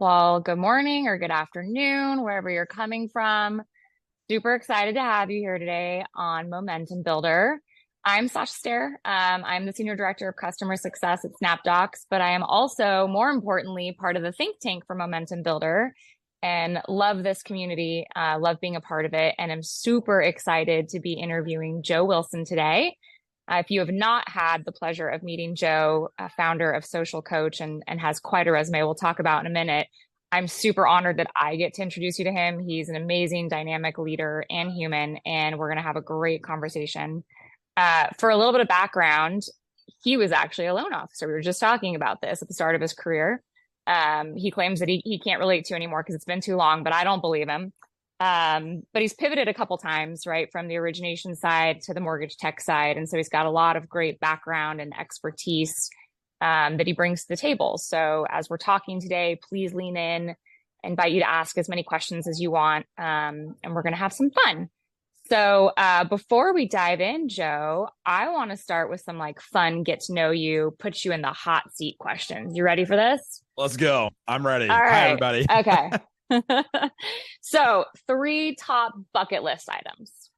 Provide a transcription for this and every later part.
Well, good morning or good afternoon, wherever you're coming from. Super excited to have you here today on Momentum Builder. I'm Sasha Stair. I'm the Senior Director of Customer Success at SnapDocs, but I am also, more importantly, part of the think tank for Momentum Builder and love this community, love being a part of it, and I'm super excited to be interviewing Joe Wilson today. If you have not had the pleasure of meeting Joe, founder of Social Coach, and has quite a resume we'll talk about in a minute, I'm super honored that I get to introduce you to him. He's an amazing, dynamic leader and human, and we're going to have a great conversation. For a little bit of background, he was actually a loan officer. We were just talking about this at the start of his career. He claims that he can't relate to anymore because it's been too long, but I don't believe him. But he's pivoted a couple times, right, from the origination side to the mortgage tech side. And so he's got a lot of great background and expertise that he brings to the table. So as we're talking today, please lean in. I invite you to ask as many questions as you want, and we're going to have some fun. So before we dive in, Joe, I want to start with some like fun, get to know you, put you in the hot seat questions. You ready for this? Let's go. I'm ready. All Hi, right. everybody. Okay. So 3 top bucket list items.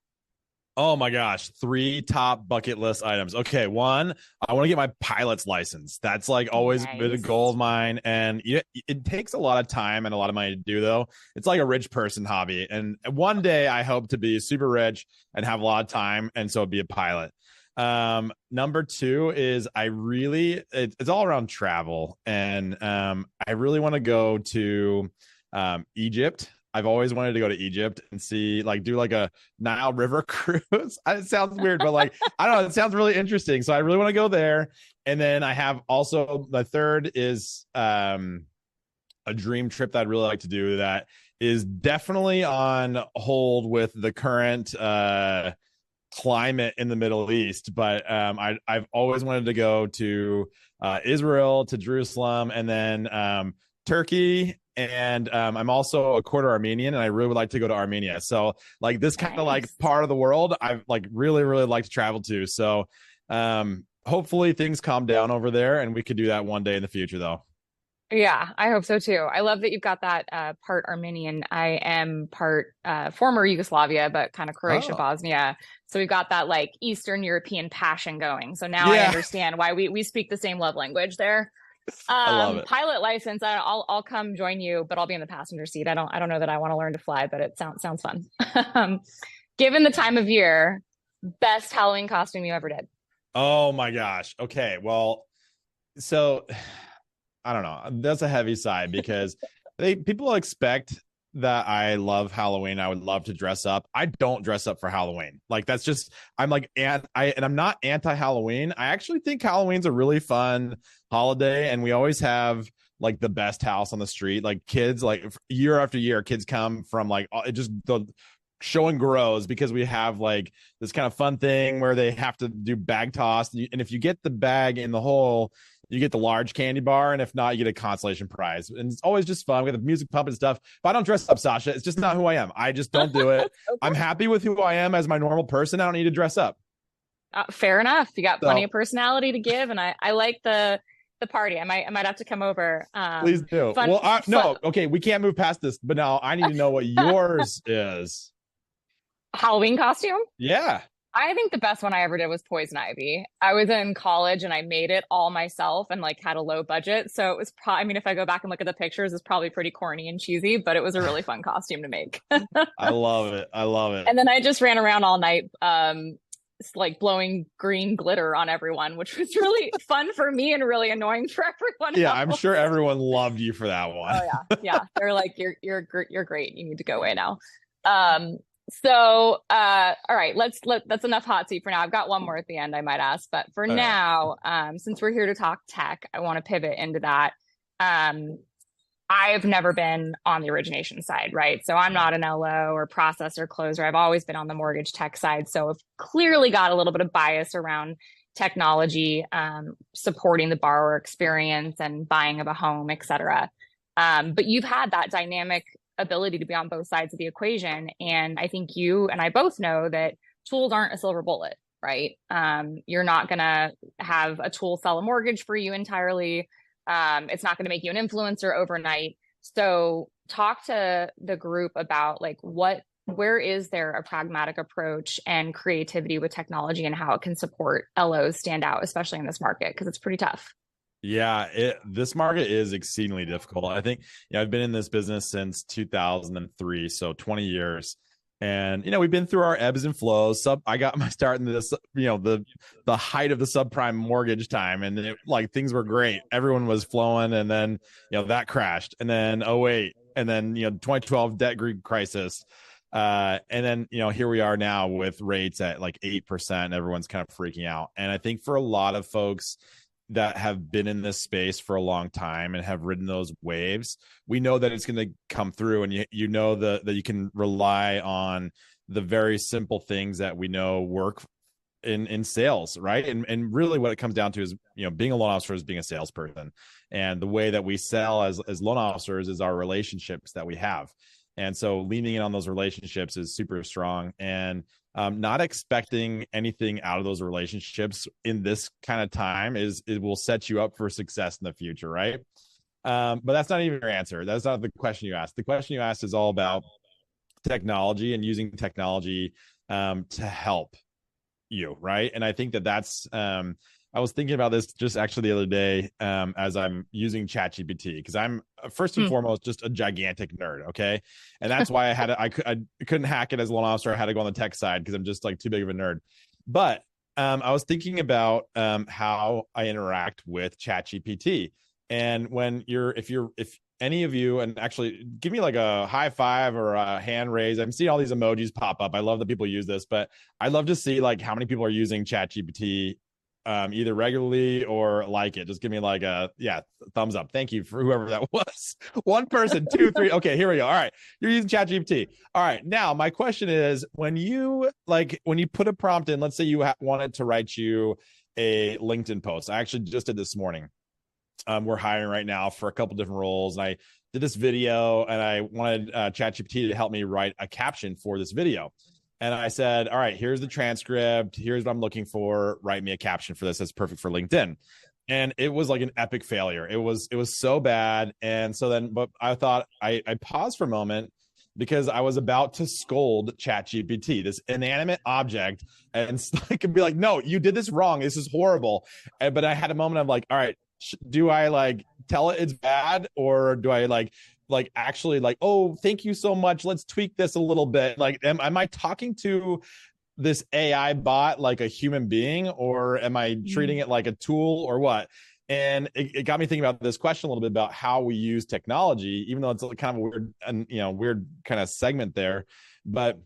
Oh my gosh. 3 top bucket list items. Okay. 1, I want to get my pilot's license. That's like always been a goal of mine. And it takes a lot of time and a lot of money to do, though. It's like a rich person hobby. And one day I hope to be super rich and have a lot of time. And so be a pilot. Number 2 is it's all around travel. And I really want to go to Egypt. I've always wanted to go to Egypt and see, like, do like a Nile River cruise. It sounds weird, but like, I don't know, it sounds really interesting. So I really want to go there. And then I have also the third is a dream trip that I'd really like to do that is definitely on hold with the current climate in the Middle East. But I've always wanted to go to Israel, to Jerusalem, and then Turkey. And I'm also a quarter Armenian, and I really would like to go to Armenia. So like this kind of like part of the world I've like really like to travel to. So hopefully things calm down over there and we could do that one day in the future, though. Yeah, I hope so too. I love that you've got that part Armenian. I am part former Yugoslavia, but kind of Croatia, Oh. Bosnia. So we've got that like Eastern European passion going. So now I understand why we speak the same love language there. I love it. Pilot license. I'll come join you, but I'll be in the passenger seat. I don't know that I want to learn to fly, but it sounds fun. Given the time of year, best Halloween costume you ever did. Oh my gosh. Okay. Well, so I don't know. That's a heavy side because people expect that I love Halloween. I would love to dress up. I don't dress up for Halloween. Like that's just I'm like and I'm not anti-Halloween. I actually think Halloween's a really fun holiday, and we always have like the best house on the street. Like kids, like year after year, kids come from like it just the showing grows because we have like this kind of fun thing where they have to do bag toss, and if you get the bag in the hole, you get the large candy bar, and if not, you get a consolation prize. And it's always just fun. We have the music pump and stuff. But I don't dress up, Sasha. It's just not who I am. I just don't do it. Okay. I'm happy with who I am as my normal person. I don't need to dress up. Fair enough. You got plenty of personality to give, and I like the party. I might have to come over. Please do. No, okay, we can't move past this, but now I need to know what yours is. Halloween costume? Yeah. I think the best one I ever did was Poison Ivy. I was in college and I made it all myself and like had a low budget. So it was probably, I mean, if I go back and look at the pictures, it's probably pretty corny and cheesy, but it was a really fun costume to make. I love it. I love it. And then I just ran around all night, like blowing green glitter on everyone, which was really fun for me and really annoying for everyone Yeah, else. I'm sure everyone loved you for that one. Oh yeah. Yeah. They're like, you're great. You need to go away now. So, all right, that's enough hot seat for now. I've got one more at the end I might ask, but for now, since we're here to talk tech, I want to pivot into that. I've never been on the origination side, right? So I'm not an LO or processor closer. I've always been on the mortgage tech side. So I've clearly got a little bit of bias around technology, supporting the borrower experience and buying of a home, et cetera. But you've had that dynamic ability to be on both sides of the equation. And I think you and I both know that tools aren't a silver bullet, right? You're not going to have a tool sell a mortgage for you entirely. It's not going to make you an influencer overnight. So talk to the group about like where is there a pragmatic approach and creativity with technology and how it can support LOs stand out, especially in this market, because it's pretty tough. Yeah, this market is exceedingly difficult. I think, I've been in this business since 2003, so 20 years. And we've been through our ebbs and flows. I got my start in this, the height of the subprime mortgage time, and like things were great. Everyone was flowing, and then that crashed, and then '08, and then 2012 debt crisis. And then here we are now with rates at like 8%. Everyone's kind of freaking out. And I think for a lot of folks that have been in this space for a long time and have ridden those waves, we know that it's going to come through, and you know that you can rely on the very simple things that we know work in sales, right? And really what it comes down to is being a loan officer is being a salesperson, and the way that we sell as loan officers is our relationships that we have. And so leaning in on those relationships is super strong, and not expecting anything out of those relationships in this kind of time it will set you up for success in the future, right? But that's not even your answer. That's not the question you asked. The question you asked is all about technology and using technology to help you, right? And I think that's I was thinking about this just actually the other day as I'm using ChatGPT, because I'm first and foremost just a gigantic nerd, okay? And that's why I couldn't hack it as a loan officer. I had to go on the tech side because I'm just like too big of a nerd. But I was thinking about how I interact with ChatGPT, and if any of you, and actually give me like a high five or a hand raise. I'm seeing all these emojis pop up. I love that people use this, but I'd love to see like how many people are using ChatGPT either regularly or like it. Just give me like a thumbs up. Thank you for whoever that was. One person, two, three. Okay, here we go. All right, you're using ChatGPT. All right, now my question is, when you put a prompt in, let's say you wanted to write you a LinkedIn post. I actually just did this morning. We're hiring right now for a couple different roles, and I did this video, and I wanted ChatGPT to help me write a caption for this video. And I said, all right, here's the transcript. Here's what I'm looking for. Write me a caption for this. That's perfect for LinkedIn. And it was like an epic failure. It was so bad. And so then, but I thought I paused for a moment because I was about to scold ChatGPT, this inanimate object, and I could be like, no, you did this wrong. This is horrible. But I had a moment of like, all right, do I like tell it it's bad, or do I like actually like, oh, thank you so much, let's tweak this a little bit? Like, am I talking to this AI bot like a human being, or am I treating it like a tool, or what? And it got me thinking about this question a little bit about how we use technology, even though it's kind of a weird and weird kind of segment there. But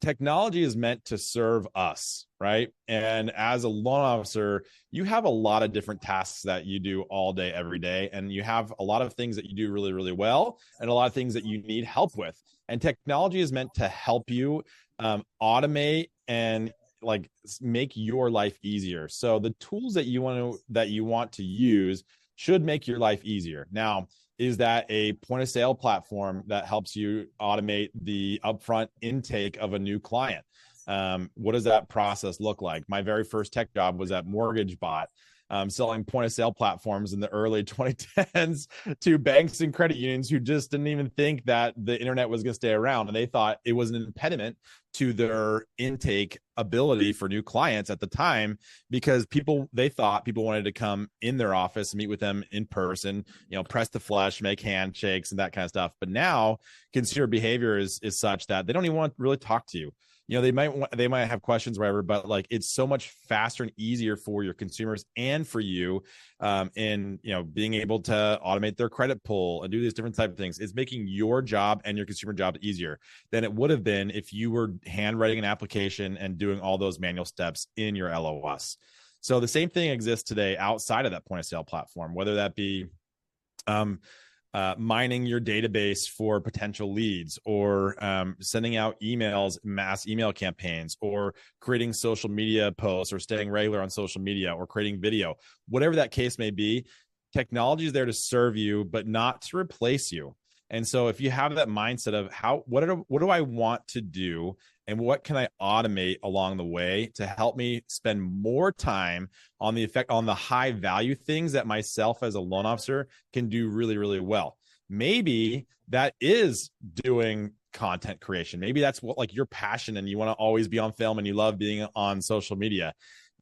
technology is meant to serve us, right? And as a loan officer, you have a lot of different tasks that you do all day, every day. And you have a lot of things that you do really, really well, and a lot of things that you need help with. And technology is meant to help you automate and like make your life easier. So the tools that you want to use should make your life easier. Now, is that a point of sale platform that helps you automate the upfront intake of a new client? What does that process look like? My very first tech job was at MortgageBot, selling point of sale platforms in the early 2010s to banks and credit unions who just didn't even think that the internet was going to stay around. And they thought it was an impediment to their intake ability for new clients at the time, because they thought people wanted to come in their office, meet with them in person, press the flesh, make handshakes and that kind of stuff. But now consumer behavior is such that they don't even want to really talk to you. They might have questions, whatever, but like it's so much faster and easier for your consumers and for you in being able to automate their credit pull and do these different type of things. It's making your job and your consumer job easier than it would have been if you were handwriting an application and doing all those manual steps in your LOS. So the same thing exists today outside of that point of sale platform, whether that be mining your database for potential leads, or sending out emails, mass email campaigns, or creating social media posts, or staying regular on social media, or creating video. Whatever that case may be, technology is there to serve you, but not to replace you. And so if you have that mindset of what do I want to do, and what can I automate along the way to help me spend more time on the high value things that myself as a loan officer can do really, really well. maybe that is doing content creation. Maybe that's what like your passion and you want to always be on film and you love being on social media.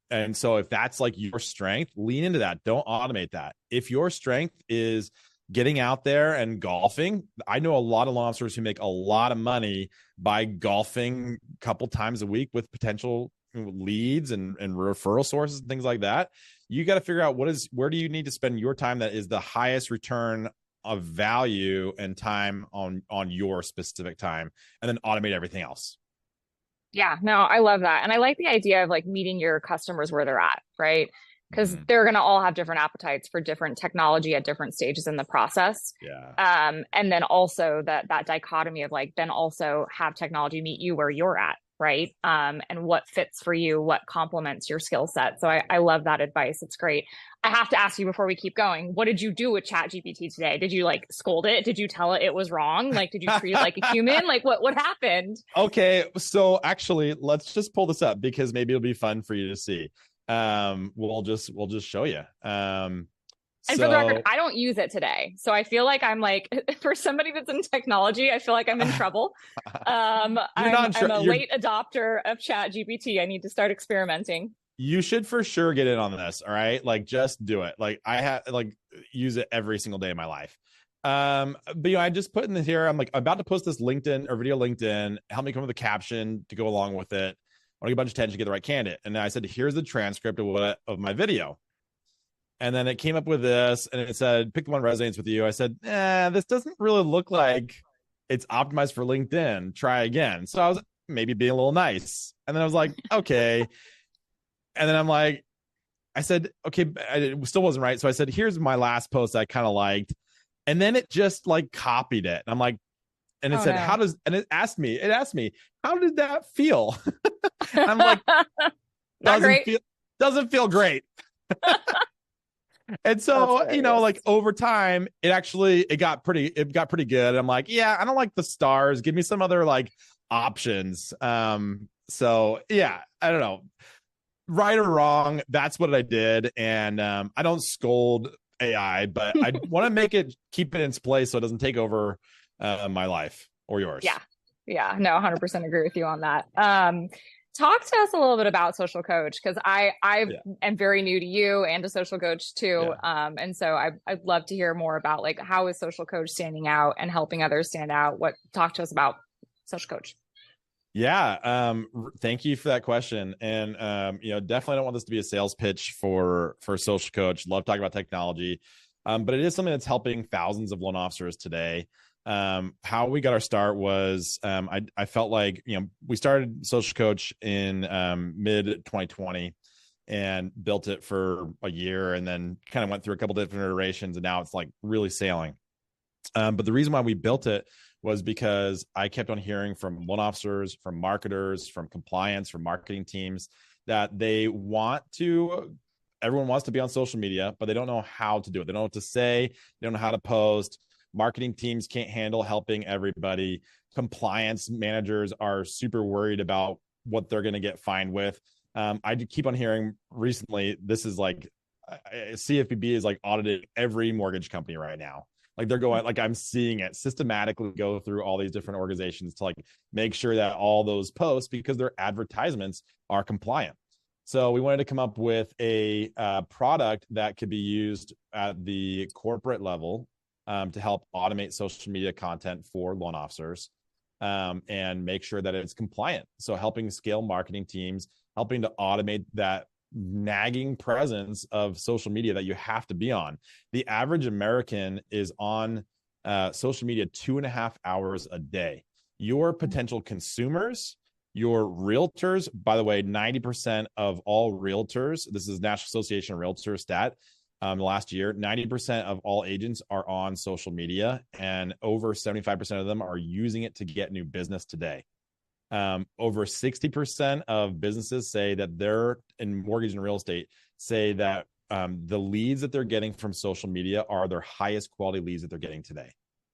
And so if that's like your strength, lean into that. Don't automate that. If your strength is getting out there and golfing, I know a lot of law officers who make a lot of money by golfing a couple times a week with potential leads and referral sources and things like that. You got to figure out where do you need to spend your time that is the highest return of value and time on your specific time, and then automate everything else. Yeah, no, I love that. And I like the idea of like meeting your customers where they're at, right? Because they're going to all have different appetites for different technology at different stages in the process. Yeah. And then also that dichotomy of like, then also have technology meet you where you're at, right? And what fits for you, what complements your skill set. So I love that advice. It's great. I have to ask you before we keep going, what did you do with ChatGPT today? Did you like scold it? Did you tell it was wrong? Like, did you treat it like a human? Like what happened? Okay. So actually, let's just pull this up because maybe it'll be fun for you to see. We'll just show you. And for the record, I don't use it today. So I feel like I'm like, for somebody that's in technology, I feel like I'm in trouble. I'm a late adopter of ChatGPT. I need to start experimenting. You should for sure get in on this. All right. Like just do it. Like I have like use it every single day of my life. But I just put in here, I'm like, I'm about to post this LinkedIn or video LinkedIn, help me come up with a caption to go along with it. I want to get a bunch of attention to get the right candidate. And I said, here's the transcript of my video. And then it came up with this and it said, pick the one that resonates with you. I said, this doesn't really look like it's optimized for LinkedIn. Try again. So I was maybe being a little nice. And then I was like, okay. And then I'm like, I said, okay, it still wasn't right. So I said, here's my last post I kind of liked. And then it just like copied it. And I'm like, and it said, no. It asked me, how did that feel? I'm like, doesn't feel great. And so, like over time, it got pretty good. I'm like, yeah, I don't like the stars. Give me some other like options. So yeah, I don't know. Right or wrong, that's what I did. And I don't scold AI, but I want to keep it in its place so it doesn't take over my life or yours. Yeah, no, 100% agree with you on that. Talk to us a little bit about Social Coach, because I am very new to you and to Social Coach too. And so I'd love to hear more about like, how is Social Coach standing out and helping others stand out? Talk to us about Social Coach. Yeah. Thank you for that question. And, definitely don't want this to be a sales pitch for Social Coach. Love talking about technology. But it is something that's helping thousands of loan officers today. How we got our start was, I felt like, we started Social Coach in, mid 2020 and built it for a year and then kind of went through a couple different iterations and now it's like really sailing. But the reason why we built it was because I kept on hearing from loan officers, from marketers, from compliance, from marketing teams that everyone wants to be on social media, but they don't know how to do it. They don't know what to say. They don't know how to post. Marketing teams can't handle helping everybody. Compliance managers are super worried about what they're going to get fined with. I keep on hearing recently, this is like CFPB is like auditing every mortgage company right now. Like they're going, like I'm seeing it systematically go through all these different organizations to like make sure that all those posts, because their advertisements are compliant. So we wanted to come up with a product that could be used at the corporate level to help automate social media content for loan officers and make sure that it's compliant. So helping scale marketing teams, helping to automate that nagging presence of social media that you have to be on. The average American is on social media 2.5 hours a day. Your potential consumers, your realtors, by the way, 90% of all realtors, this is National Association of Realtors stat, last year, 90% of all agents are on social media and over 75% of them are using it to get new business today. Over 60% of businesses say that they're in mortgage and real estate say that the leads that they're getting from social media are their highest quality leads that they're getting today.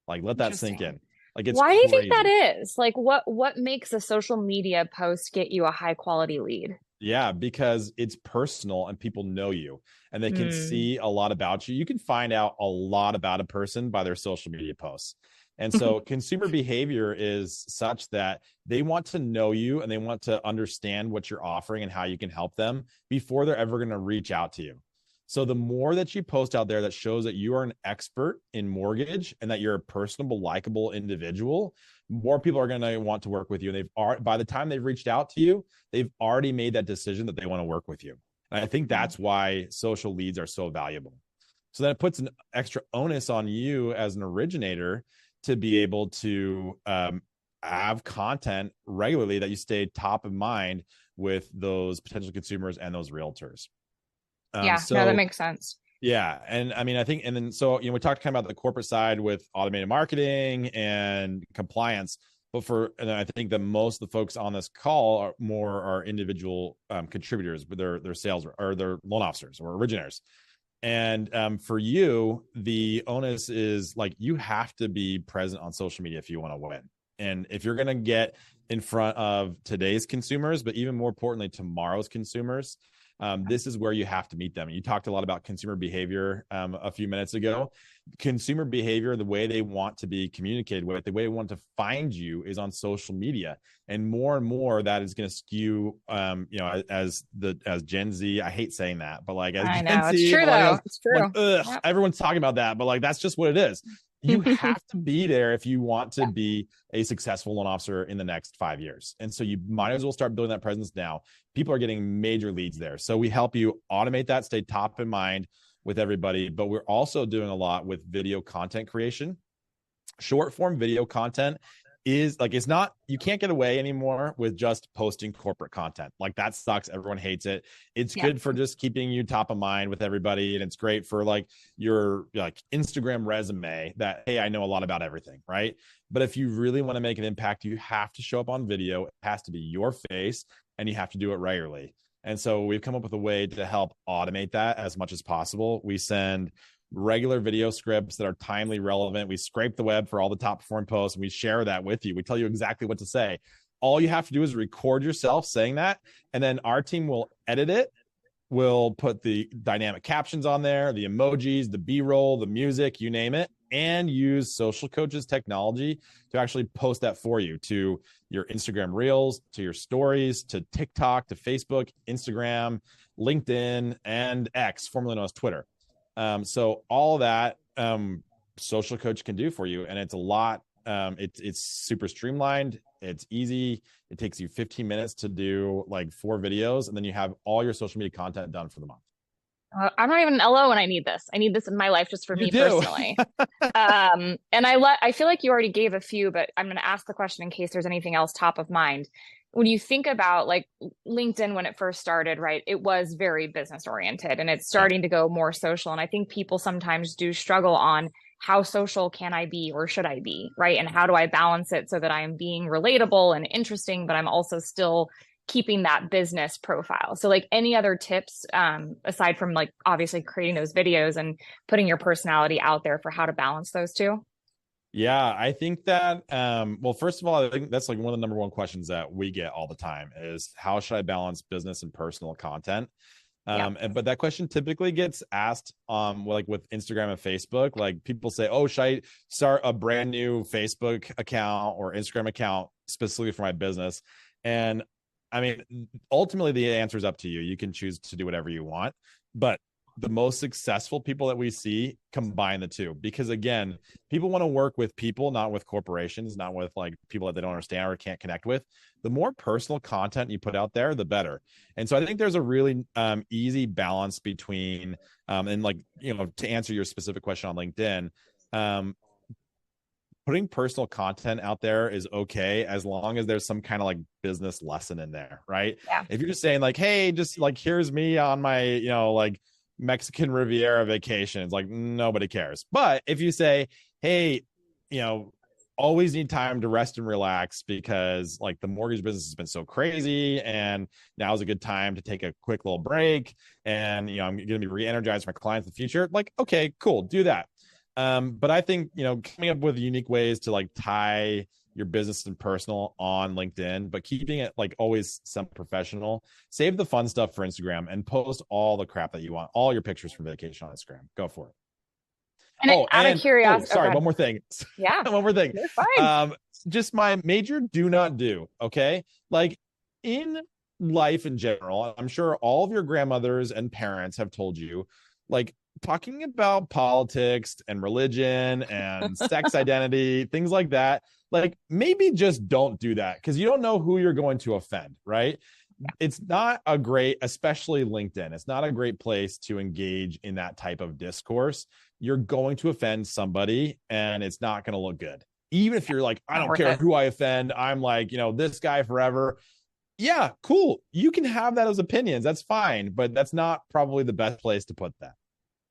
Like, let that sink in. Like, it's why do you think that is? Like, what makes a social media post get you a high quality lead? Yeah, because it's personal and people know you and they can Mm. see a lot about you. You can find out a lot about a person by their social media posts. And so consumer behavior is such that they want to know you and they want to understand what you're offering and how you can help them before they're ever going to reach out to you. So the more that you post out there that shows that you are an expert in mortgage and that you're a personable, likable individual, more people are going to want to work with you. And by the time they've reached out to you, they've already made that decision that they want to work with you. And I think that's why social leads are so valuable. So that puts an extra onus on you as an originator to be able to have content regularly that you stay top of mind with those potential consumers and those realtors. Yeah, no, that So makes sense. yeah, and I mean, I think, and then so we talked kind of about the corporate side with automated marketing and compliance, but and I think that most of the folks on this call are individual contributors, but they're sales or they're loan officers or originators. And for you, the onus is like you have to be present on social media if you want to win. And if you're going to get in front of today's consumers, but even more importantly, tomorrow's consumers, this is where you have to meet them. You talked a lot about consumer behavior a few minutes ago. Consumer behavior, the way they want to be communicated with, the way they want to find you is on social media. And more that is going to skew, as Gen Z. I hate saying that, but like as I Gen know. It's Z, true though. millennials, It's I'm like, true. ugh, Yep. everyone's talking about that, but like that's just what it is. You have to be there if you want to be a successful loan officer in the next 5 years. And so you might as well start building that presence now. People are getting major leads there. So we help you automate that, stay top in mind with everybody. But we're also doing a lot with video content creation. Short form video content is like, it's not, you can't get away anymore with just posting corporate content. Like that sucks. Everyone hates it. It's Yep. good for just keeping you top of mind with everybody. And it's great for like your like Instagram resume that, hey, I know a lot about everything. Right. But if you really want to make an impact, you have to show up on video. It has to be your face and you have to do it regularly. And so we've come up with a way to help automate that as much as possible. We send regular video scripts that are timely, relevant. We scrape the web for all the top performing posts and we share that with you. We tell you exactly what to say. All you have to do is record yourself saying that, and then our team will edit it. We'll put the dynamic captions on there, the emojis, the B-roll, the music, you name it, and use Social Coach's technology to actually post that for you to your Instagram Reels, to your stories, to TikTok, to Facebook, Instagram, LinkedIn, and X, formerly known as Twitter. So all that Social Coach can do for you, and it's a lot. It's super streamlined. It's easy. It takes you 15 minutes to do like 4 videos, and then you have all your social media content done for the month. I'm not even an LO when I need this. I need this in my life just for You me do. personally. And I feel like you already gave a few, but I'm going to ask the question in case there's anything else top of mind. When you think about like LinkedIn when it first started, right? It was very business oriented and it's Yep. starting to go more social. And I think people sometimes do struggle on how social can I be or should I be, right? And how do I balance it so that I'm being relatable and interesting, but I'm also still keeping that business profile. So like any other tips aside from like obviously creating those videos and putting your personality out there for how to balance those two? Yeah, I think that well, first of all, I think that's like one of the number one questions that we get all the time is how should I balance business and personal content? Yeah. But that question typically gets asked like with Instagram and Facebook. Like people say, oh, should I start a brand new Facebook account or Instagram account specifically for my business? And I mean, ultimately the answer is up to you. You can choose to do whatever you want, but the most successful people that we see combine the two because again, people want to work with people, not with corporations, not with like people that they don't understand or can't connect with. The more personal content you put out there, the better. And so I think there's a really easy balance between and like, to answer your specific question on LinkedIn, putting personal content out there is okay as long as there's some kind of like business lesson in there, right? Yeah. If you're just saying like, hey, just like here's me on my, like Mexican Riviera vacations, like nobody cares. But if you say, hey, always need time to rest and relax because like the mortgage business has been so crazy and now is a good time to take a quick little break and I'm going to be re-energized for my clients in the future, like okay, cool, do that. But I think, coming up with unique ways to like tie your business and personal on LinkedIn, but keeping it like always some professional. Save the fun stuff for Instagram and post all the crap that you want, all your pictures from vacation on Instagram. Go for it. And out of curiosity, Sorry, one more thing. Yeah, one more thing. you're fine. Just my major do not do. Okay, like in life in general, I'm sure all of your grandmothers and parents have told you, like talking about politics and religion and sex identity, things like that. Like maybe just don't do that because you don't know who you're going to offend, right? It's not a great, especially LinkedIn, it's not a great place to engage in that type of discourse. You're going to offend somebody and it's not going to look good. Even if you're like, I don't care who I offend, I'm like, this guy forever. Yeah, cool. You can have that as opinions. That's fine, but that's not probably the best place to put that.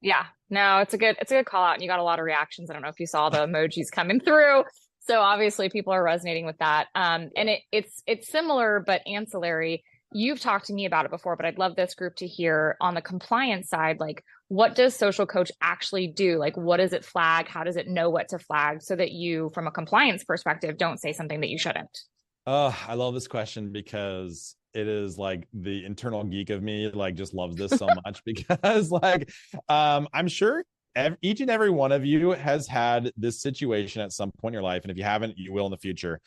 Yeah, no, it's a good call out. And you got a lot of reactions. I don't know if you saw the emojis coming through. So obviously people are resonating with that. And it's similar but ancillary. You've talked to me about it before, but I'd love this group to hear on the compliance side, like what does social coach actually do? Like what does it flag? How does it know what to flag so that you, from a compliance perspective, don't say something that you shouldn't? I love this question because it is like the internal geek of me like just loves this so much because like I'm sure each and every one of you has had this situation at some point in your life, and if you haven't, you will in the future,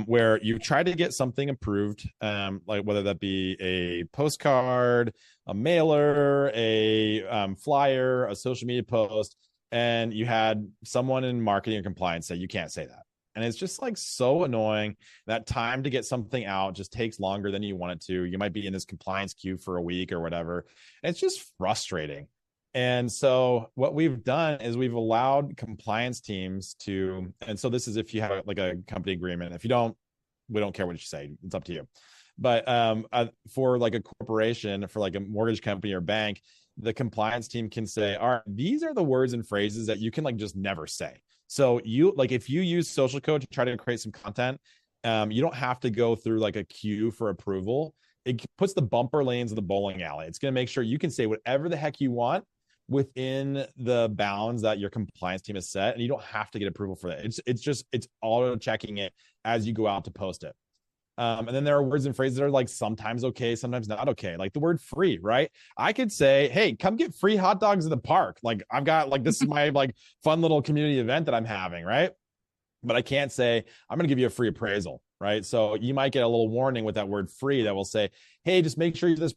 where you try to get something approved, like whether that be a postcard, a mailer, a flyer, a social media post, and you had someone in marketing or compliance say you can't say that. And it's just like so annoying. That time to get something out just takes longer than you want it to. You might be in this compliance queue for a week or whatever. It's just frustrating. And so what we've done is we've allowed compliance teams to, and so this is if you have like a company agreement. If you don't, we don't care what you say. It's up to you. But for like a corporation, for like a mortgage company or bank, the compliance team can say, all right, these are the words and phrases that you can like just never say. So you like if you use social code to try to create some content, you don't have to go through like a queue for approval. It puts the bumper lanes in the bowling alley. It's going to make sure you can say whatever the heck you want within the bounds that your compliance team has set, and you don't have to get approval for that. It's auto checking it as you go out to post it. And then there are words and phrases that are like sometimes okay, sometimes not okay. Like the word free, right? I could say, hey, come get free hot dogs in the park. Like I've got like this is my like fun little community event that I'm having, right? But I can't say I'm going to give you a free appraisal, right? So you might get a little warning with that word free that will say, hey, just make sure you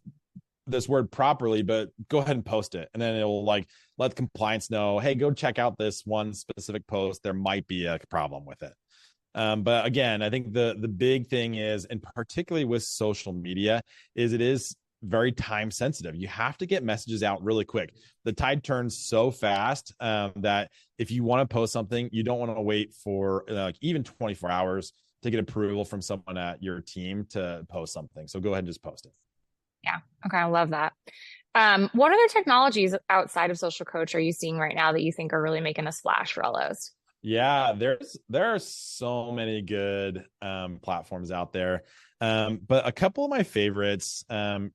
this word properly, but go ahead and post it. And then it will like let compliance know, hey, go check out this one specific post. There might be a problem with it. But again, I think the big thing is, and particularly with social media, is it is very time sensitive. You have to get messages out really quick. The tide turns so fast that if you want to post something, you don't want to wait for even 24 hours to get approval from someone at your team to post something. So go ahead and just post it. Yeah. Okay. I love that. What other technologies outside of social coach are you seeing right now that you think are really making a splash for LOs? Yeah, there are so many good platforms out there. But a couple of my favorites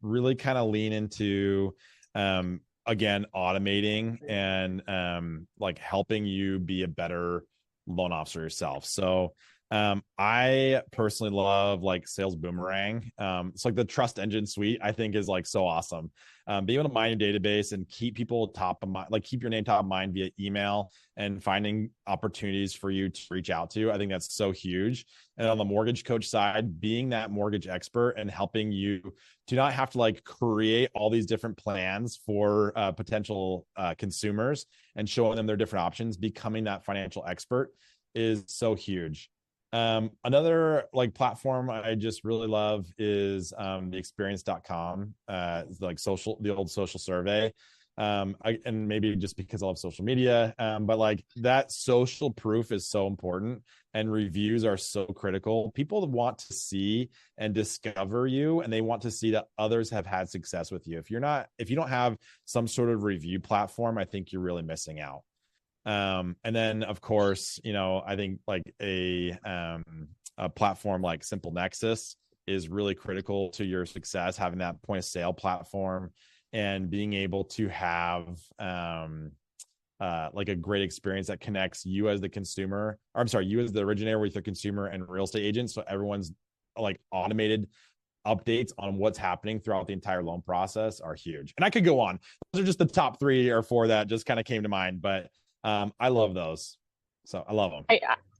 really kind of lean into again automating and like helping you be a better loan officer yourself. So I personally love like Sales Boomerang. It's like the Trust Engine suite, I think is like so awesome. Being able to mine your database and keep people top of mind, like keep your name top of mind via email and finding opportunities for you to reach out to. I think that's so huge. And on the mortgage coach side, being that mortgage expert and helping you to not have to like create all these different plans for potential consumers and showing them their different options, becoming that financial expert is so huge. Another like platform I just really love is the experience.com. Like the old social survey. And maybe just because I love social media, but like that social proof is so important and reviews are so critical. People want to see and discover you, and they want to see that others have had success with you. If you don't have some sort of review platform, I think you're really missing out. And then of course, I think like a platform like Simple Nexus is really critical to your success, having that point of sale platform and being able to have like a great experience that connects you as the consumer, or I'm sorry, you as the originator with the consumer and real estate agent. So everyone's like automated updates on what's happening throughout the entire loan process are huge. And I could go on. Those are just the top 3 or 4 that just kind of came to mind, but I love those. So I love them.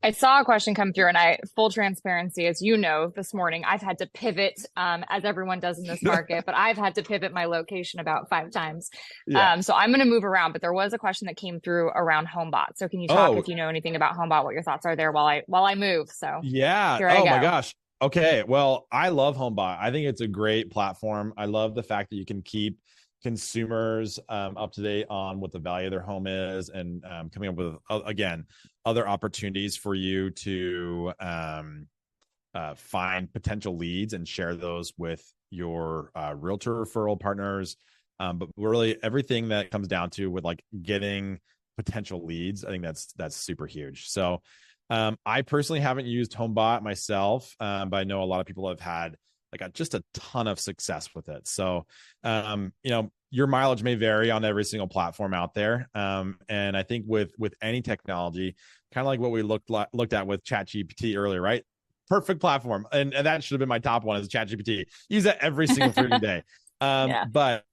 I saw a question come through, and full transparency, as you know, this morning I've had to pivot, as everyone does in this market, but I've had to pivot my location about 5 times. Yeah. So I'm going to move around, but there was a question that came through around HomeBot. So can you talk, if you know anything about HomeBot, what your thoughts are there while I move? So yeah. here I Oh go. my gosh. Okay. Well, I love HomeBot. I think it's a great platform. I love the fact that you can keep consumers up to date on what the value of their home is, and coming up with again other opportunities for you to find potential leads and share those with your realtor referral partners. But really everything that comes down to with like getting potential leads, I think that's super huge. So I personally haven't used HomeBot myself, but I know a lot of people have had like just a ton of success with it. So, your mileage may vary on every single platform out there. And I think with any technology, kind of like what we looked at with ChatGPT earlier, right? Perfect platform. And that should have been my top one is ChatGPT. Use that every single freaking day. Yeah. But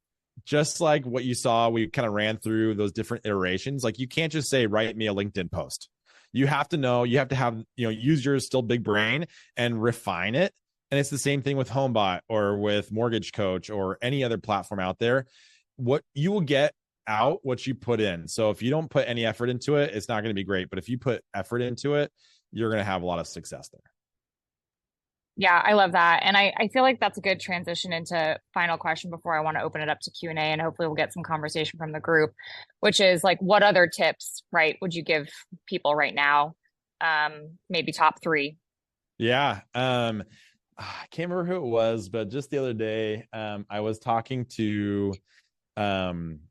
just like what you saw, we kind of ran through those different iterations. Like you can't just say, write me a LinkedIn post. You have to know, you have to have, use your still big brain and refine it. And it's the same thing with HomeBot or with Mortgage Coach or any other platform out there. What you will get out, what you put in. So if you don't put any effort into it, it's not going to be great. But if you put effort into it, you're going to have a lot of success there. Yeah, I love that. And I feel like that's a good transition into final question before I want to open it up to Q&A, and hopefully we'll get some conversation from the group, which is like, what other tips, right, would you give people right now? Maybe top 3. Yeah. I can't remember who it was, but just the other day, I was talking to an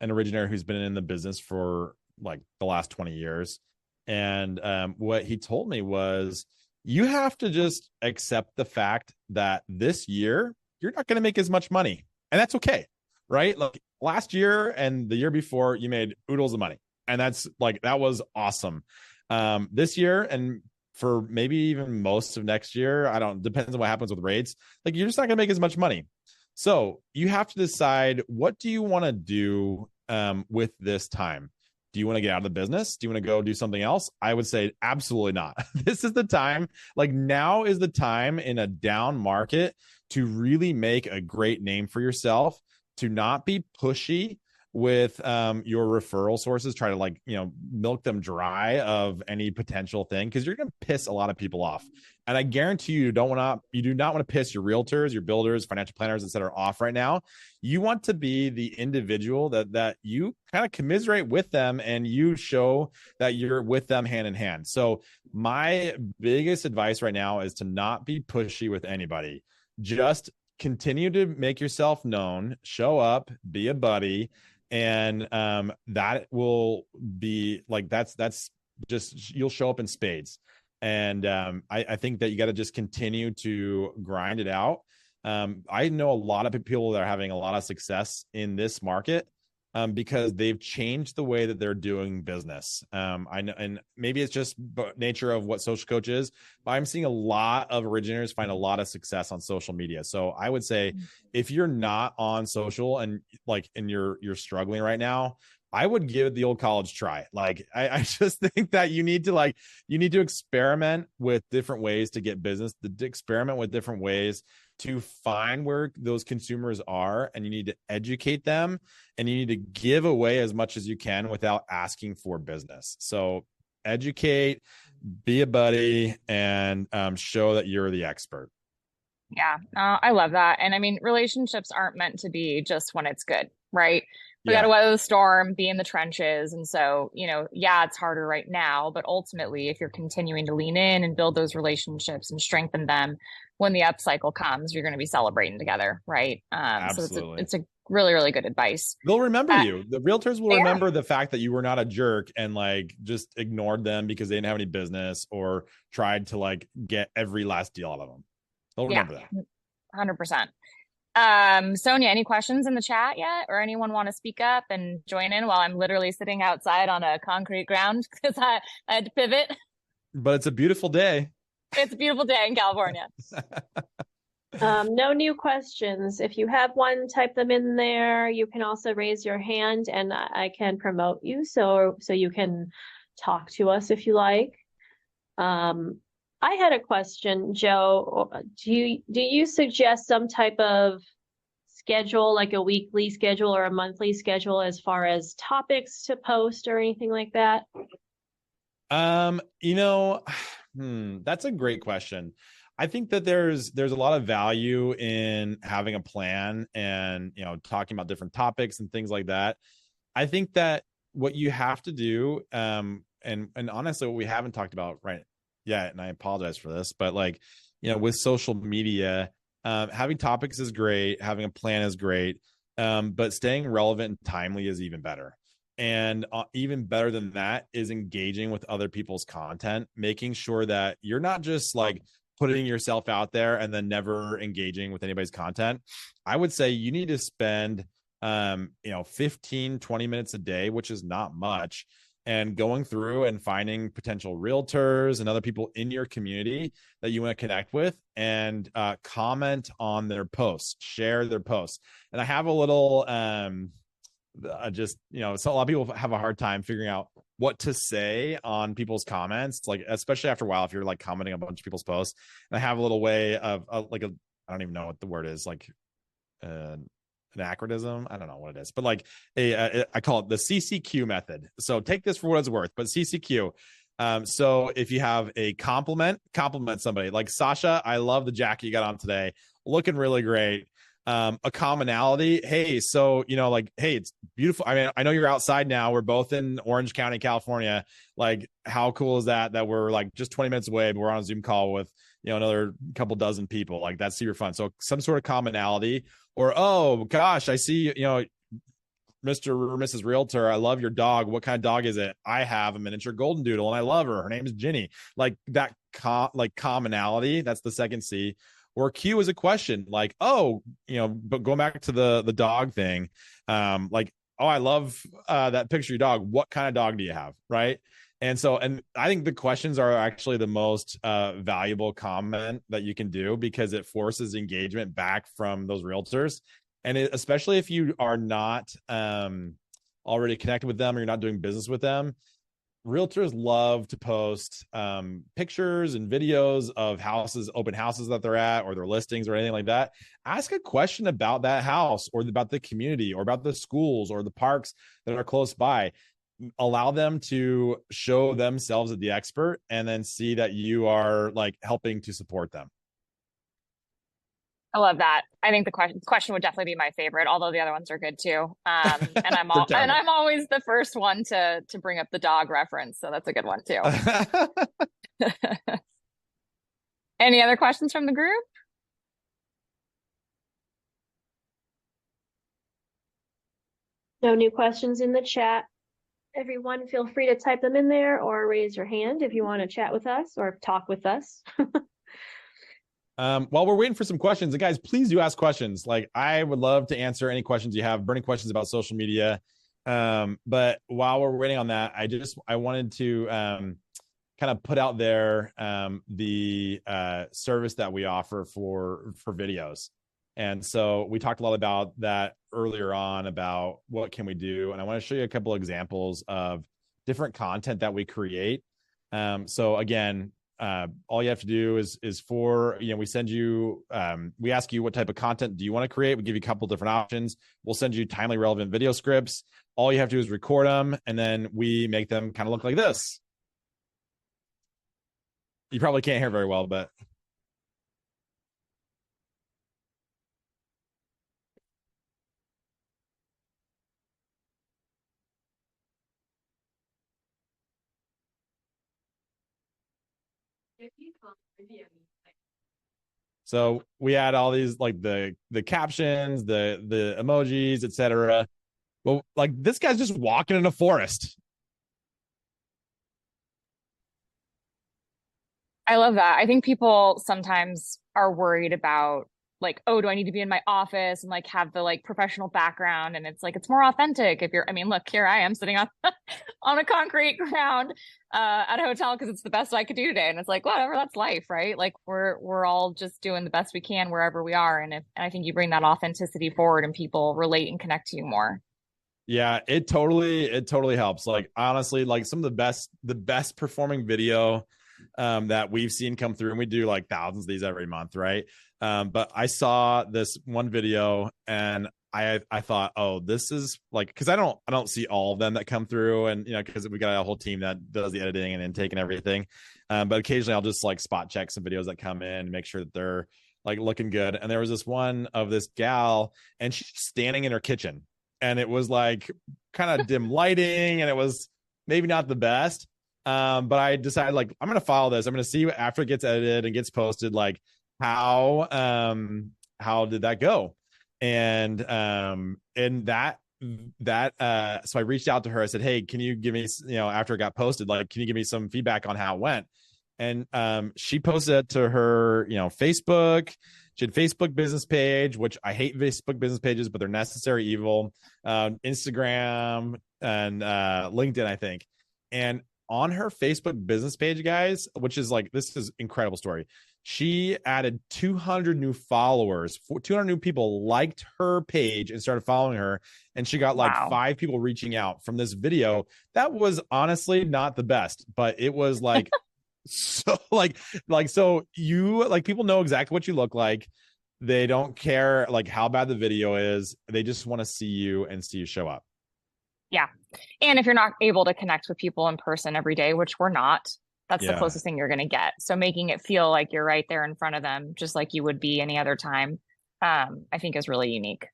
originator who's been in the business for like the last 20 years. And what he told me was, you have to just accept the fact that this year you're not going to make as much money. And that's okay. Right. Like last year and the year before, you made oodles of money. And that's like, that was awesome. This year, and for maybe even most of next year, depends on what happens with rates. Like you're just not going to make as much money. So you have to decide, what do you want to do with this time? Do you want to get out of the business? Do you want to go do something else? I would say absolutely not. This is the time. Like now is the time in a down market to really make a great name for yourself, to not be pushy with your referral sources, try to like, milk them dry of any potential thing, because you're going to piss a lot of people off. And I guarantee you do not want to piss your realtors, your builders, financial planners, et cetera, off right now. You want to be the individual that you kind of commiserate with them, and you show that you're with them hand in hand. So my biggest advice right now is to not be pushy with anybody. Just continue to make yourself known, show up, be a buddy. And that will be like, that's just, you'll show up in spades. And I think that you got to just continue to grind it out. I know a lot of people that are having a lot of success in this market because they've changed the way that they're doing business. I know, and maybe it's just nature of what Social Coach is, but I'm seeing a lot of originators find a lot of success on social media. So I would say, if you're not on social and you're struggling right now, I would give it the old college try. Like, I just think that you need to experiment with different ways to get business, to experiment with different ways to find where those consumers are, and you need to educate them, and you need to give away as much as you can without asking for business. So educate, be a buddy, and show that you're the expert. Yeah, I love that. And I mean, relationships aren't meant to be just when it's good, right? We got to weather the storm, be in the trenches. And so, yeah, it's harder right now, but ultimately, if you're continuing to lean in and build those relationships and strengthen them, when the upcycle comes, you're going to be celebrating together, right? Absolutely. So it's a really, really good advice. They'll remember you. The realtors will Yeah. remember the fact that you were not a jerk and like just ignored them because they didn't have any business, or tried to like get every last deal out of them. They'll remember that. 100%. Sonia, any questions in the chat yet, or anyone want to speak up and join in while I'm literally sitting outside on a concrete ground because I had to pivot. But it's a beautiful day. It's a beautiful day in California. No new questions. If you have one, type them in there. You can also raise your hand and I can promote you so you can talk to us if you like. I had a question, Joe. Do you suggest some type of schedule, like a weekly schedule or a monthly schedule as far as topics to post or anything like that? That's a great question. I think that there's a lot of value in having a plan and, talking about different topics and things like that. I think that what you have to do, and honestly, what we haven't talked about right yet, and I apologize for this, but with social media, having topics is great, having a plan is great, but staying relevant and timely is even better. And even better than that is engaging with other people's content, making sure that you're not just putting yourself out there and then never engaging with anybody's content. I would say you need to spend 15, 20 minutes a day, which is not much, and going through and finding potential realtors and other people in your community that you want to connect with and comment on their posts, share their posts. And I have a little so a lot of people have a hard time figuring out what to say on people's comments, especially after a while, if you're commenting on a bunch of people's posts. And I have a little way of I don't even know what the word is, an acronym. I don't know what it is, but I call it the CCQ method. So take this for what it's worth, but CCQ. So if you have a compliment somebody, like Sasha, I love the jacket you got on today, looking really great. A commonality. Hey, so, hey, it's beautiful. I mean, I know you're outside now. We're both in Orange County, California. How cool is that we're just 20 minutes away, but we're on a Zoom call with, another couple dozen people. That's super fun. So some sort of commonality, or, oh gosh, I see, Mr. or Mrs. Realtor, I love your dog. What kind of dog is it? I have a miniature golden doodle and I love her. Her name is Ginny. Commonality. That's the second C. Or Q is a question, but going back to the dog thing, oh, I love that picture of your dog. What kind of dog do you have? Right. And I think the questions are actually the most valuable comment that you can do, because it forces engagement back from those realtors. And especially if you are not already connected with them or you're not doing business with them, realtors love to post pictures and videos of open houses that they're at, or their listings or anything like that. Ask a question about that house, or about the community, or about the schools or the parks that are close by. Allow them to show themselves as the expert, and then see that you are helping to support them. I love that. I think the question would definitely be my favorite, although the other ones are good too. And I'm always the first one to bring up the dog reference, so that's a good one too. Any other questions from the group? No new questions in the chat. Everyone, feel free to type them in there or raise your hand if you want to chat with us or talk with us. While we're waiting for some questions, and guys, please do ask questions. I would love to answer any questions you have, burning questions about social media. But while we're waiting on that, I wanted to kind of put out there the service that we offer for videos. And so we talked a lot about that earlier on, about what can we do. And I want to show you a couple of examples of different content that we create. So again, all you have to do is we send you, we ask you what type of content do you want to create. We give you a couple different options. We'll send you timely relevant video scripts. All you have to do is record them, and then we make them kind of look like this. You probably can't hear very well, but so we add all these the captions, the emojis, etc. Well, this guy's just walking in a forest. I love that. I think people sometimes are worried about like, oh, do I need to be in my office and like have the like professional background? And it's like, it's more authentic if you're, I mean, look, here I am sitting on on a concrete ground at a hotel because it's the best I could do today. And it's like, whatever, that's life, right? Like we're all just doing the best we can wherever we are. And I think you bring that authenticity forward and people relate and connect to you more. Yeah, it totally helps. Like honestly, like some of the best performing video that we've seen come through, and we do like thousands of these every month, right? But I saw this one video and I thought, oh, this is like, because I don't see all of them that come through, and because we got a whole team that does the editing and intake and everything. But occasionally I'll just like spot check some videos that come in and make sure that they're like looking good. And there was this one of this gal, and she's standing in her kitchen, and it was like kind of dim lighting, and it was maybe not the best. But I decided like I'm gonna follow this. I'm gonna see after it gets edited and gets posted, like how did that go? And so I reached out to her. I said, hey, can you give me, after it got posted, like, can you give me some feedback on how it went? And she posted it to her, Facebook. She had Facebook business page, which I hate Facebook business pages, but they're necessary evil. Instagram and LinkedIn, I think. And on her Facebook business page, guys, which is like, this is incredible story. She added 200 new followers. 200 new people liked her page and started following her. And she got like 5 people reaching out from this video. That was honestly not the best, but it was like, so so you like, people know exactly what you look like. They don't care like how bad the video is. They just want to see you and see you show up. Yeah. And if you're not able to connect with people in person every day, which we're not, that's the closest thing you're going to get. So making it feel like you're right there in front of them, just like you would be any other time, I think is really unique.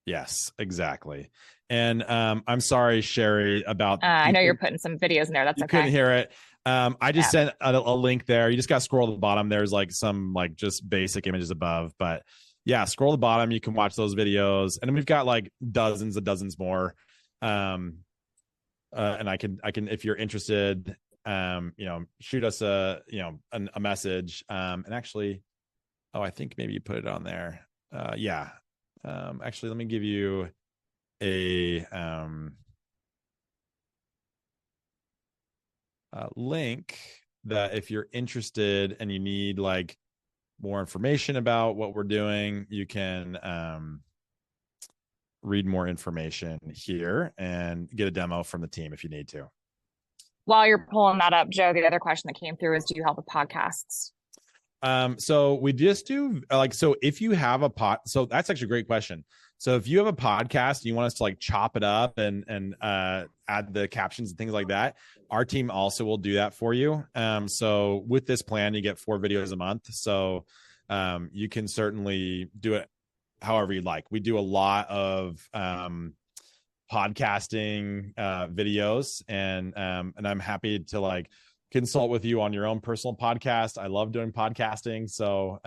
Yes, exactly. And I'm sorry, Sherry, about I know you're putting some videos in there. That's okay. Couldn't hear it. I just sent a link there. You just got to scroll to the bottom. There's like some like just basic images above, but yeah, scroll to the bottom. You can watch those videos, and we've got like dozens more. And I can, if you're interested, shoot us a message. And actually, I think maybe you put it on there. Actually, let me give you a link that if you're interested and you need like more information about what we're doing, you can read more information here and get a demo from the team if you need to. While you're pulling that up, Joe, the other question that came through is, do you help with podcasts? So we just do so if you have so that's actually a great question. So if you have a podcast and you want us to like chop it up and add the captions and things like that, our team also will do that for you. So with this plan, you get 4 videos a month. So you can certainly do it however you'd like. We do a lot of podcasting videos, and I'm happy to like consult with you on your own personal podcast. I love doing podcasting, so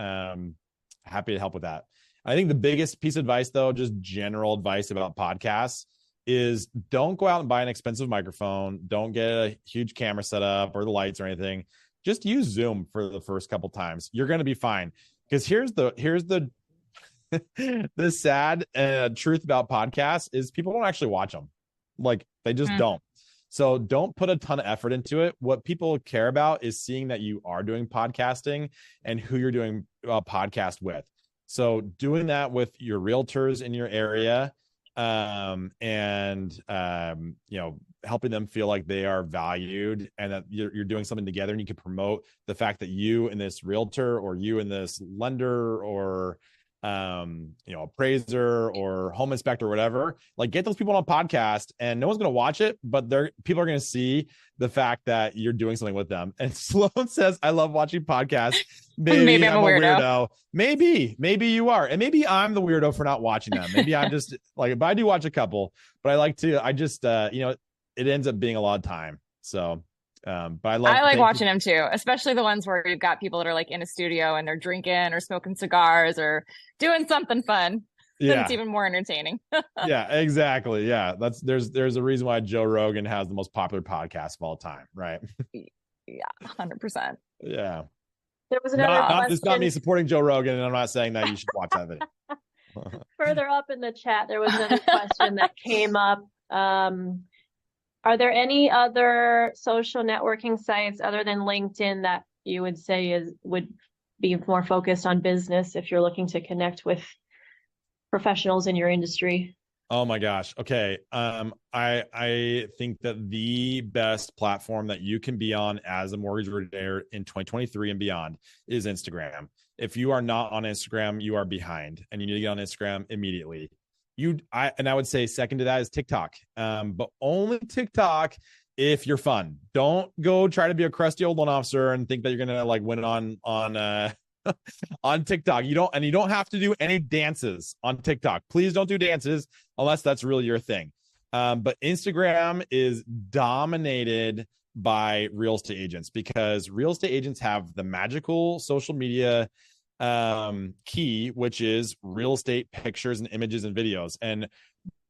happy to help with that. I think the biggest piece of advice, though, just general advice about podcasts, is don't go out and buy an expensive microphone. Don't get a huge camera set up or the lights or anything. Just use Zoom for the first couple times. You're going to be fine. Because here's the the sad truth about podcasts is people don't actually watch them. Like they just don't. So don't put a ton of effort into it. What people care about is seeing that you are doing podcasting and who you're doing a podcast with. So doing that with your realtors in your area, helping them feel like they are valued and that you're doing something together, and you can promote the fact that you and this realtor or you and this lender or appraiser or home inspector or whatever, like get those people on a podcast, and no one's going to watch it, but people are going to see the fact that you're doing something with them. And Sloan says, I love watching podcasts. Maybe I'm a weirdo. Maybe you are. And maybe I'm the weirdo for not watching them. Maybe I'm just like, but I do watch a couple, but it ends up being a lot of time. So but I like watching them too, especially the ones where you've got people that are like in a studio and they're drinking or smoking cigars or doing something fun. Yeah, it's even more entertaining. Yeah, exactly. Yeah, there's a reason why Joe Rogan has the most popular podcast of all time, right? Yeah, 100%. Yeah. There was another question. It's not me supporting Joe Rogan, and I'm not saying that you should watch that video. Further up in the chat, there was another question that came up. Are there any other social networking sites other than LinkedIn that you would say would be more focused on business if you're looking to connect with professionals in your industry? Oh my gosh. Okay. I think that the best platform that you can be on as a mortgage originator in 2023 and beyond is Instagram. If you are not on Instagram, you are behind, and you need to get on Instagram immediately. I would say second to that is TikTok. But only TikTok if you're fun. Don't go try to be a crusty old loan officer and think that you're gonna like win on on TikTok. You don't have to do any dances on TikTok. Please don't do dances unless that's really your thing. But Instagram is dominated by real estate agents because real estate agents have the magical social media key, which is real estate pictures and images and videos. And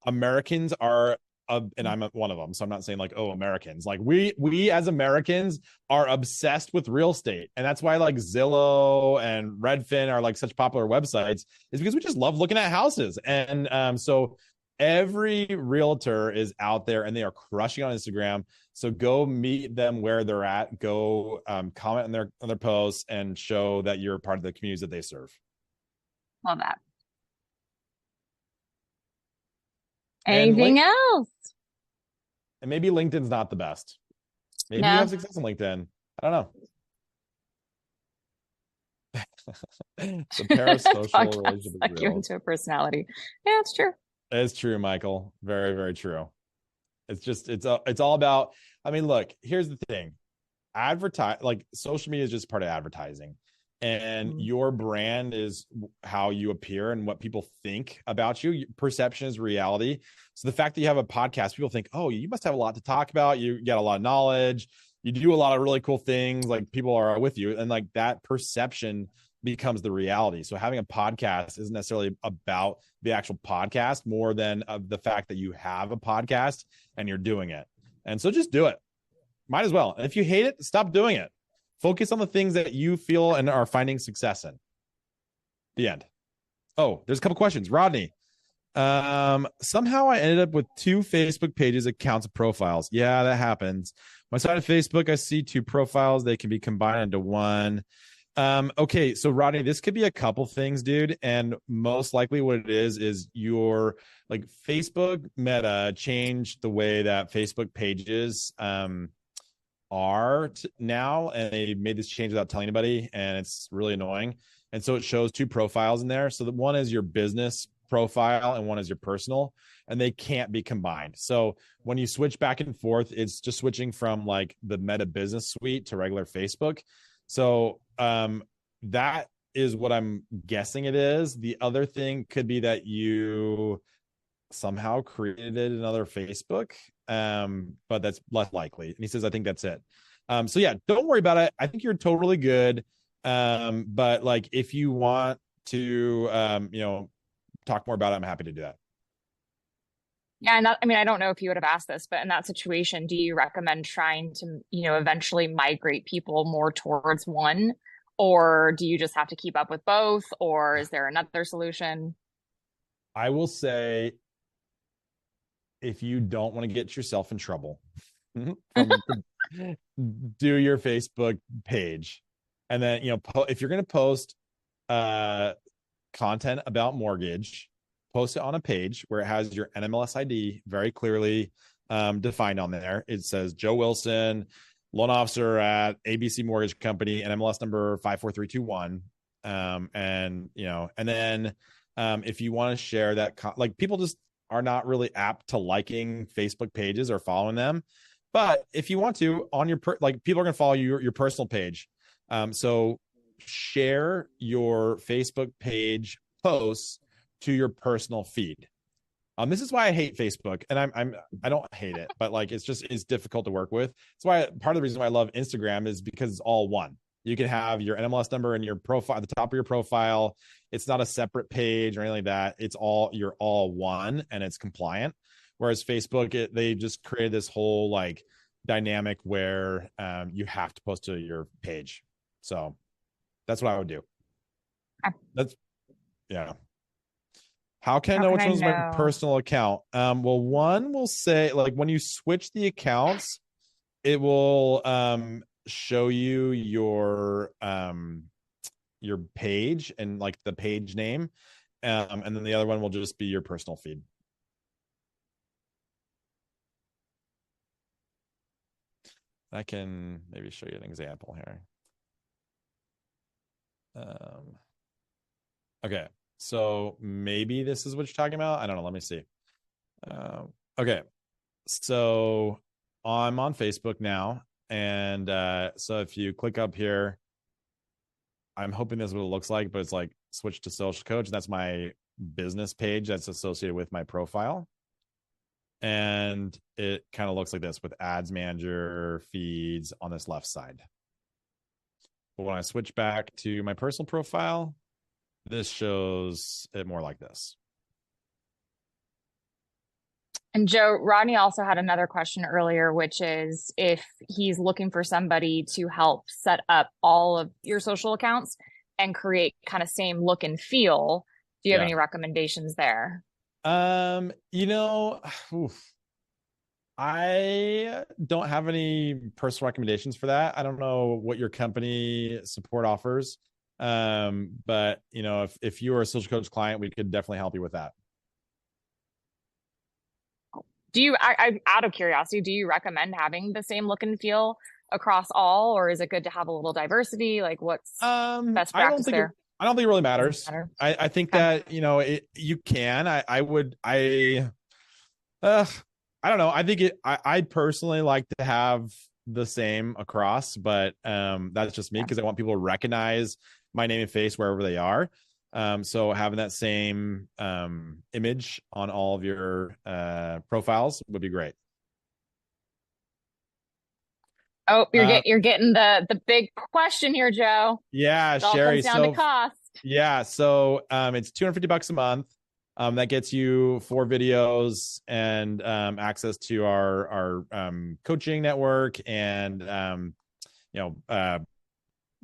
Americans are and I'm one of them, so I'm not saying like, oh, Americans, like we as Americans are obsessed with real estate, and that's why like Zillow and Redfin are like such popular websites, is because we just love looking at houses. And so every realtor is out there and they are crushing on Instagram. So go meet them where they're at, go comment on their posts and show that you're part of the communities that they serve. Love that. Anything else? And maybe LinkedIn's not the best. Maybe you have success on LinkedIn. I don't know. The parasocial relationship is real. You into a personality. Yeah, it's true. It's true, Michael. Very, very true. It's all about, I mean, look, here's the thing. Like social media is just part of advertising. And your brand is how you appear and what people think about you. Perception is reality. So the fact that you have a podcast, people think, oh, you must have a lot to talk about. You got a lot of knowledge. You do a lot of really cool things. Like people are with you. And like that perception becomes the reality. So having a podcast isn't necessarily about the actual podcast more than the fact that you have a podcast and you're doing it. And so just do it. Might as well. And if you hate it, stop doing it. Focus on the things that you feel and are finding success in. The end. Oh, there's a couple questions. Rodney, somehow I ended up with 2 Facebook pages, accounts, and profiles. Yeah, that happens. My side of Facebook, I see 2 profiles. They can be combined into one. Okay, so Rodney, this could be a couple things, dude. And most likely what it is your like Facebook Meta changed the way that Facebook pages are now, and they made this change without telling anybody, and it's really annoying. And so it shows 2 profiles in there. So the one is your business profile and one is your personal, and they can't be combined. So when you switch back and forth, it's just switching from like the Meta Business Suite to regular Facebook. So that is what I'm guessing it is. The other thing could be that you somehow created another Facebook, but that's less likely. And he says, I think that's it. So yeah, don't worry about it. I think you're totally good. But like, if you want to, talk more about it, I'm happy to do that. Yeah. And that, I mean, I don't know if you would have asked this, but in that situation, do you recommend trying to, eventually migrate people more towards one, or do you just have to keep up with both, or is there another solution? I will say, if you don't want to get yourself in trouble, do your Facebook page. And then, if you're going to post content about mortgage, post it on a page where it has your NMLS ID very clearly defined on there. It says Joe Wilson, loan officer at ABC Mortgage Company, NMLS number 54321. And then if you want to share that, like people just are not really apt to liking Facebook pages or following them. But if you want to, on your people are going to follow your personal page. So share your Facebook page posts to your personal feed. This is why I hate Facebook, and I don't hate it, but like it's difficult to work with. That's why part of the reason why I love Instagram is because it's all one. You can have your NMLS number and your profile at the top of your profile. It's not a separate page or anything like that. You're all one, and it's compliant. Whereas Facebook, they just created this whole like dynamic where you have to post to your page. So That's what I would do. That's yeah. How can I How know can which I one's my know? personal account? Well, one will say, like, when you switch the accounts, it will show you your page and like the page name. And then the other one will just be your personal feed. I can maybe show you an example here. Okay, so maybe this is what you're talking about. I don't know. Let me see. Okay, so I'm on Facebook now. And so if you click up here, I'm hoping this is what it looks like, but it's like switch to social coach. That's my business page that's associated with my profile. And it kind of looks like this with ads manager, feeds on this left side. But when I switch back to my personal profile, this shows it more like this. And Joe, Rodney also had another question earlier, which is if he's looking for somebody to help set up all of your social accounts and create kind of same look and feel, do you have any recommendations there? Oof. I don't have any personal recommendations for that. I don't know what your company support offers. But if you are a social coach client, we could definitely help you with that. I out of curiosity, do you recommend having the same look and feel across all, or is it good to have a little diversity? Like what's best practice there? I don't think it really matters. I think that, you can, I don't know. I think I personally like to have the same across, but that's just me because I want people to recognize my name and face wherever they are. So having that same image on all of your profiles would be great. Oh, you're getting the big question here, Joe. Yeah, it all Sherry. Comes down to cost. Yeah, so it's $250 a month. That gets you 4 videos and access to our coaching network and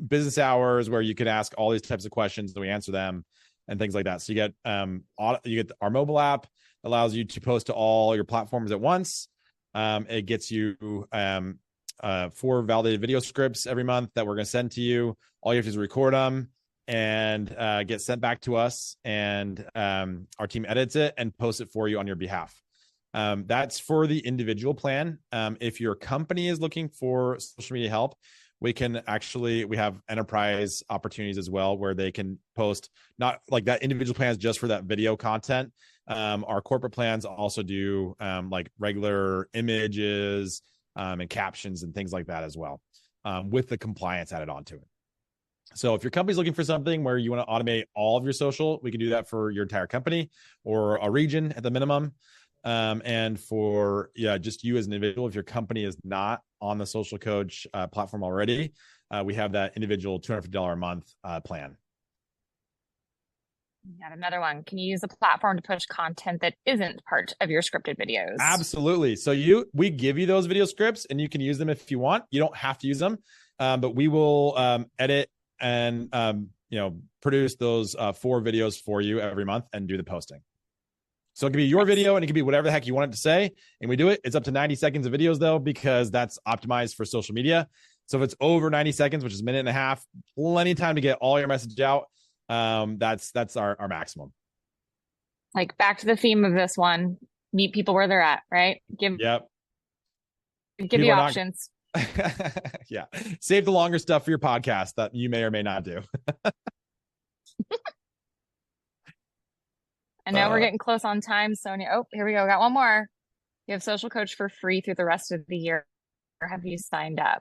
business hours where you can ask all these types of questions and we answer them and things like that. So you get our mobile app, allows you to post to all your platforms at once. It gets you 4 validated video scripts every month that we're going to send to you. All you have to do is record them and get sent back to us, and our team edits it and posts it for you on your behalf. That's for the individual plan. If your company is looking for social media help, we have enterprise opportunities as well where they can post, not like that individual plans just for that video content. Our corporate plans also do like regular images and captions and things like that as well, with the compliance added onto it. So if your company's looking for something where you want to automate all of your social, we can do that for your entire company or a region at the minimum. And for just you as an individual, if your company is not on the social coach platform already, we have that individual $250 a month plan. Got another one. Can you use the platform to push content that isn't part of your scripted videos? Absolutely. So we give you those video scripts and you can use them if you want. You don't have to use them, but we will edit and produce those 4 videos for you every month and do the posting. So it could be your video and it could be whatever the heck you want it to say. And we do it. It's up to 90 seconds of videos though, because that's optimized for social media. So if it's over 90 seconds, which is a minute and a half, plenty of time to get all your message out. That's our maximum. Like back to the theme of this one, meet people where they're at, right? Give you options. Yeah. Save the longer stuff for your podcast that you may or may not do. I know we're getting close on time, Sonia. Oh, here we go. Got one more. You have Social Coach for free through the rest of the year. Or have you signed up?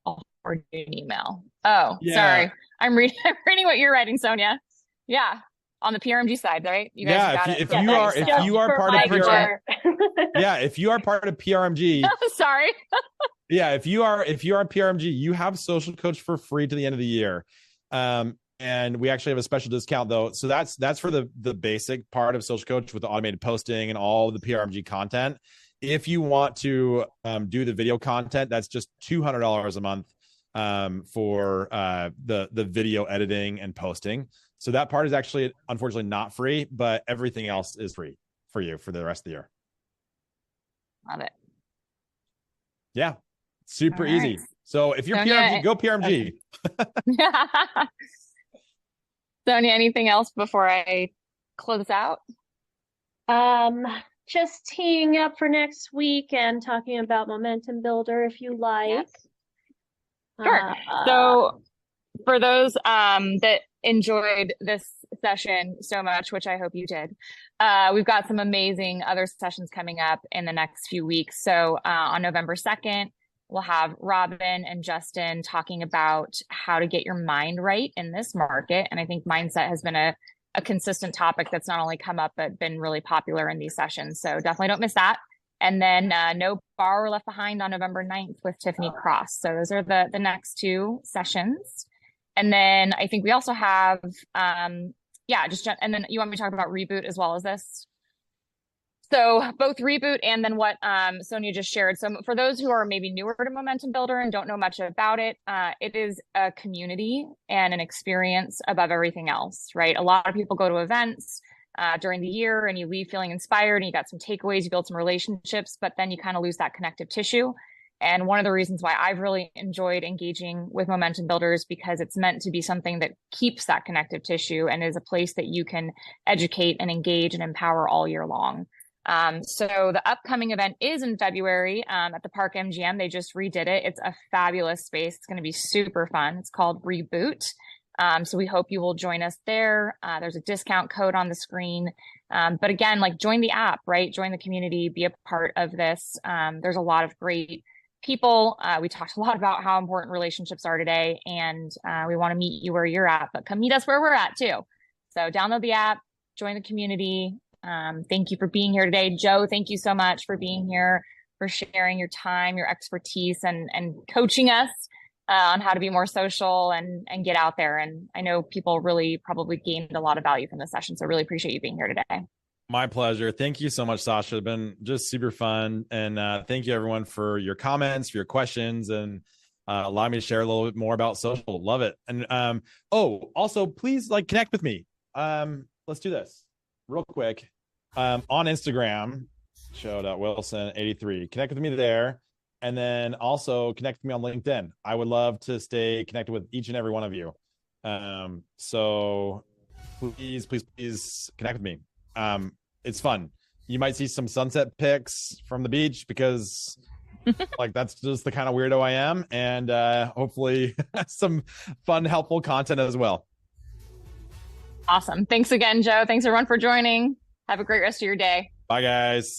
Or do an email? Oh, yeah. Sorry. I'm reading what you're writing, Sonia. Yeah. On the PRMG side, right? You guys got it. If you are part of PRMG. Yeah, if you are part of PRMG. Sorry. Yeah, if you are PRMG, you have Social Coach for free to the end of the year. And we actually have a special discount though. So that's for the basic part of Social Coach with the automated posting and all the PRMG content. If you want to do the video content, that's just $200 a month. for the video editing and posting. So that part is actually unfortunately not free, but everything else is free for you for the rest of the year. Love it. Yeah, super easy. So if you're PRMG, go PRMG. Okay. Sonia, anything else before I close out? Just teeing up for next week and talking about Momentum Builder if you like. Yes. Sure. So for those that enjoyed this session so much, which I hope you did, we've got some amazing other sessions coming up in the next few weeks. So on November 2nd, we'll have Robin and Justin talking about how to get your mind right in this market. And I think mindset has been a consistent topic that's not only come up, but been really popular in these sessions. So definitely don't miss that. And then No Borrower Left Behind on November 9th with Tiffany Cross. So those are the next two sessions. And then I think we also have, and then you want me to talk about Reboot as well as this? So both Reboot and then what Sonia just shared. So for those who are maybe newer to Momentum Builder and don't know much about it, it is a community and an experience above everything else, right? A lot of people go to events during the year and you leave feeling inspired and you got some takeaways, you build some relationships, but then you kind of lose that connective tissue. And one of the reasons why I've really enjoyed engaging with Momentum Builders because it's meant to be something that keeps that connective tissue and is a place that you can educate and engage and empower all year long. So the upcoming event is in February at the Park MGM. They just redid it. It's a fabulous space. It's going to be super fun. It's called Reboot. So we hope you will join us there. There's a discount code on the screen. But again, like join the app, right? Join the community, be a part of this. There's a lot of great people. We talked a lot about how important relationships are today, and we want to meet you where you're at, but come meet us where we're at too. So download the app, join the community. Thank you for being here today. Joe, thank you so much for being here, for sharing your time, your expertise, and coaching us on how to be more social and get out there. And I know people really probably gained a lot of value from this session. So really appreciate you being here today. My pleasure. Thank you so much, Sasha. It's been just super fun. And thank you everyone for your comments, for your questions, and allowing me to share a little bit more about social. Love it. And also please connect with me. Let's do this real quick. On Instagram, show.wilson83. Connect with me there. And then also connect with me on LinkedIn. I would love to stay connected with each and every one of you. So please connect with me. It's fun. You might see some sunset pics from the beach because that's just the kind of weirdo I am. And hopefully some fun, helpful content as well. Awesome. Thanks again, Joe. Thanks everyone for joining. Have a great rest of your day. Bye, guys.